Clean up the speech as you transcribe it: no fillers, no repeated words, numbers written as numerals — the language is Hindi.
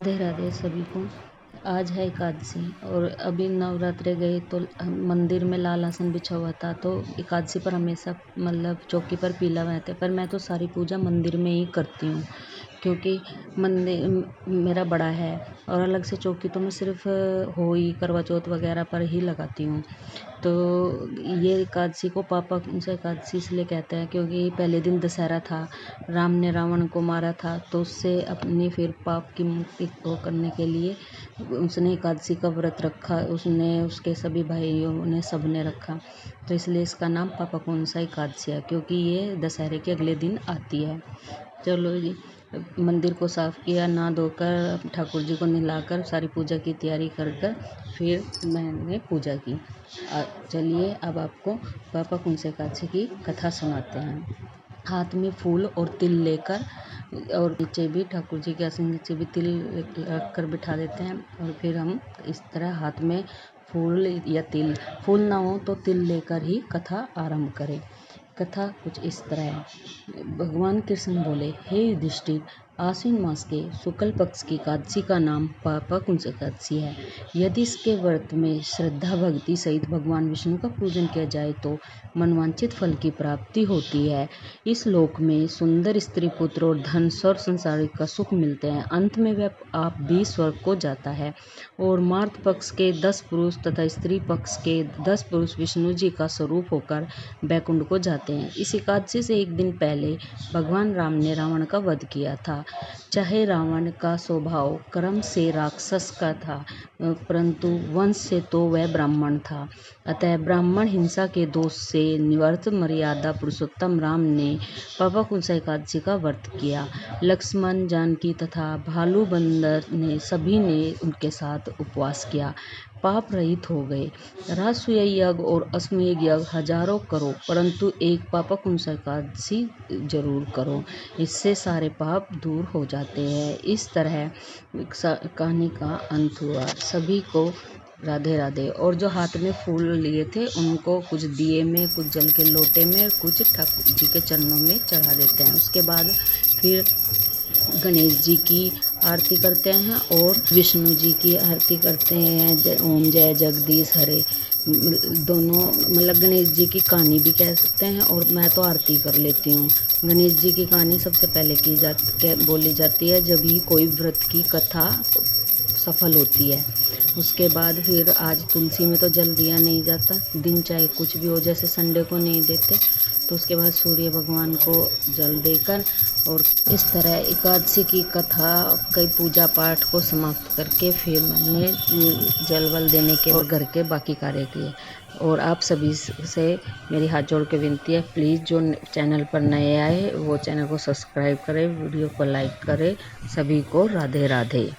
राधे राधे सभी को। आज है एकादशी और अभी नवरात्रे गए तो मंदिर में लाल आसन बिछा हुआ था, तो एकादशी पर हमेशा मतलब चौकी पर पीला रहता है, पर मैं तो सारी पूजा मंदिर में ही करती हूँ क्योंकि मंदिर मेरा बड़ा है और अलग से चौकी तो मैं सिर्फ होली करवा चौथ वगैरह पर ही लगाती हूँ। तो ये एकादशी को पापा से एकादशी इसलिए कहते हैं क्योंकि पहले दिन दशहरा था, राम ने रावण को मारा था, तो उससे अपनी फिर पाप की मुक्ति को करने के लिए उसने एकादशी का व्रत रखा, उसने उसके सभी भाइयों ने सब ने रखा, तो इसलिए इसका नाम पापा कौनसा एकादशी है क्योंकि ये दशहरे के अगले दिन आती है। चलो जी, मंदिर को साफ़ किया, नहा धोकर ठाकुर जी को नहलाकर सारी पूजा की तैयारी कर फिर मैंने पूजा की। चलिए अब आपको पापा कौनसे एकादशी की कथा सुनाते हैं। हाथ में फूल और तिल लेकर और नीचे भी ठाकुर जी के आसन नीचे भी तिल रख कर बिठा देते हैं और फिर हम इस तरह हाथ में फूल या तिल, फूल ना हो तो तिल लेकर ही कथा आरंभ करें। कथा कुछ इस तरह है। भगवान कृष्ण बोले, हे युधिष्ठिर, आश्विन मास के शुक्ल पक्ष की एकादशी का नाम पापा कुंज एकादशी है। यदि इसके व्रत में श्रद्धा भक्ति सहित भगवान विष्णु का पूजन किया जाए तो मनवांछित फल की प्राप्ति होती है। इस लोक में सुंदर स्त्री पुत्र और धन और संसारिक का सुख मिलते हैं। अंत में वह आप भी स्वर्ग को जाता है और मार्त पक्ष के 10 पुरुष तथा स्त्री पक्ष के 10 पुरुष विष्णु जी का स्वरूप होकर बैकुंठ को जाते हैं। इस एकादशी से एक दिन पहले भगवान राम ने रावण का वध किया था। चाहे रावण का स्वभाव कर्म से राक्षस का था, परंतु वंश से तो वह ब्राह्मण था। अतः ब्राह्मण हिंसा के दोष से निवृत्त मर्यादा पुरुषोत्तम राम ने पापा कुंसा एकादशी का व्रत किया। लक्ष्मण, जानकी तथा भालू बंदर ने सभी ने उनके साथ उपवास किया, पाप रहित हो गए। राजसूय यज्ञ और अश्वमेध यज्ञ हजारों करो, परंतु एक पापा कुंसा एकादशी जरूर करो, इससे सारे पाप दूर हो जाते हैं। इस तरह कहानी का अंत हुआ। सभी को राधे राधे। और जो हाथ में फूल लिए थे उनको कुछ दिए में, कुछ जल के लोटे में, कुछ ठाकुर जी के चरणों में चढ़ा देते हैं। उसके बाद फिर गणेश जी की आरती करते हैं और विष्णु जी की आरती करते हैं। ओम जय जगदीश हरे दोनों, मतलब गणेश जी की कहानी भी कह सकते हैं और मैं तो आरती कर लेती हूँ। गणेश जी की कहानी सबसे पहले बोली जाती है जब ही कोई व्रत की कथा सफल होती है। उसके बाद फिर आज तुलसी में तो जल दिया नहीं जाता, दिन चाहे कुछ भी हो, जैसे संडे को नहीं देते, तो उसके बाद सूर्य भगवान को जल देकर और इस तरह एकादशी की कथा कई पूजा पाठ को समाप्त करके फिर मैंने जल वल देने के और घर के बाकी कार्य किए। और आप सभी से मेरी हाथ जोड़ के विनती है, प्लीज़ जो चैनल पर नए आए वो चैनल को सब्सक्राइब करें, वीडियो को लाइक करें। सभी को राधे राधे।